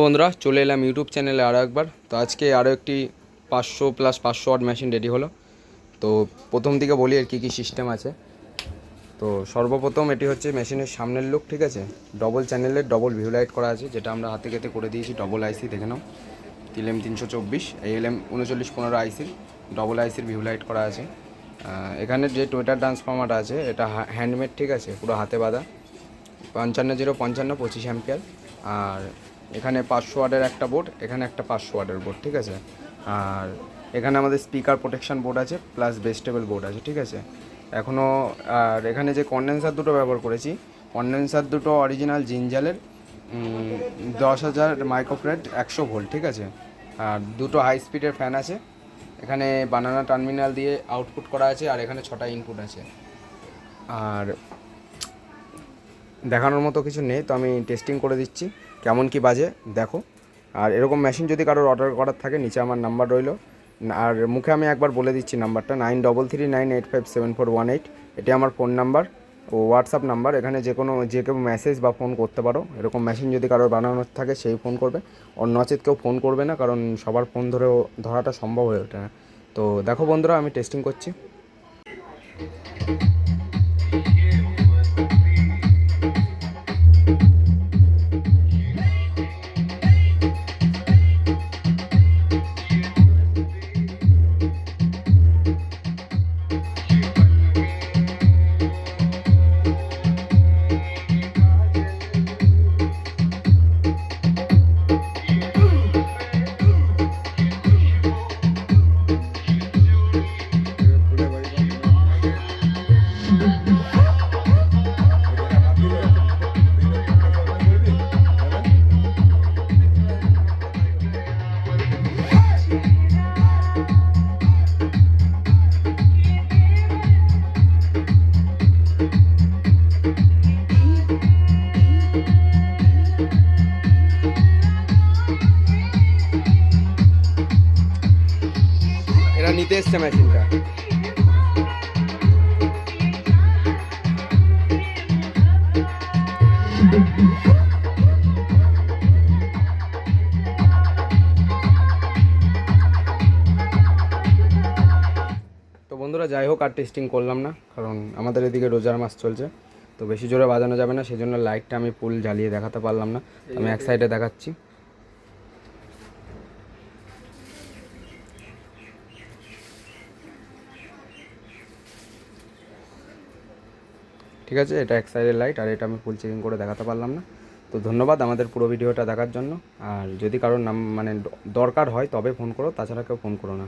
বন্ধুরা চলে এলাম ইউটিউব চ্যানেলে আরও একবার। তো আজকে আরও একটি 500+500 ওয়াট মেশিন রেডি হলো। তো প্রথম দিকে বলি এর কী সিস্টেম আছে। তো সর্বপ্রথম এটি হচ্ছে মেশিনের সামনের লুক, ঠিক আছে। ডবল চ্যানেলের ডবল ভিউ লাইট করা আছে, যেটা আমরা হাতে কেটে করে দিয়েছি। ডবল আইসি দেখে নাও, TLM 324 ALM 3915 আইসির ডবল আইসির ভিউ লাইট করা আছে। এখানে যে টোয়েটার ট্রান্সফর্মারটা আছে এটা হ্যান্ডমেড, ঠিক আছে, পুরো হাতে বাঁধা। 55 055 25 অ্যাম্পিয়ার। আর এখানে 500 ওয়াটের একটা বোর্ড, এখানে একটা 500 ওয়াটের বোর্ড, ঠিক আছে। আর এখানে আমাদের স্পিকার প্রোটেকশন বোর্ড আছে, প্লাস বেস্টেবল বোর্ড আছে, ঠিক আছে। এখনও আর এখানে যে কন্ডেন্সার দুটো ব্যবহার করেছি, কন্ডেন্সার দুটো অরিজিনাল জিনজালের 10,000 মাইক্রোফ্যারাড 100 ভোল্ট, ঠিক আছে। আর দুটো হাই স্পিডের ফ্যান আছে। এখানে বানানা টার্মিনাল দিয়ে আউটপুট করা আছে, আর এখানে 6টা ইনপুট আছে। আর দেখানোর মতো কিছু নেই, তো আমি টেস্টিং করে দিচ্ছি কেমন কি বাজে দেখো। আর এরকম মেশিন যদি কারোর অর্ডার করার থাকে, নিচে আমার নাম্বার রইলো। আর মুখে আমি একবার বলে দিচ্ছি নাম্বারটা 9339857418। এটি আমার ফোন নাম্বার ও হোয়াটসঅ্যাপ নাম্বার। এখানে যে কেউ মেসেজ বা ফোন করতে পারো। এরকম মেশিন যদি কারোর বানানোর থাকে সেই ফোন করবে, অন্য নচেত কেউ ফোন করবে না, কারণ সবার ফোন ধরাটা সম্ভব হয়ে ওঠে না। তো দেখো বন্ধুরা, আমি টেস্টিং করছি। এরা নিতে এসছে মেশিনটা। তো বন্ধুরা, যাই হোক, আর টেস্টিং করলাম না, কারণ আমাদের এদিকে রোজার মাস চলছে। তো বেশি জোরে বাজানো যাবে না, সেই জন্য লাইটটা আমি ফুল জ্বালিয়ে দেখাতে পারলাম না। আমি এক সাইডে দেখাচ্ছি। ঠিক আছে, এটা এক সাইডের লাইট, আর এটা আমি ফুল চেকিং করে দেখাতে পারলাম না। তো ধন্যবাদ আমাদের পুরো ভিডিওটা দেখার জন্য। আর যদি কারোর দরকার হয় তবে ফোন করো, তাছাড়া কেউ ফোন করো না।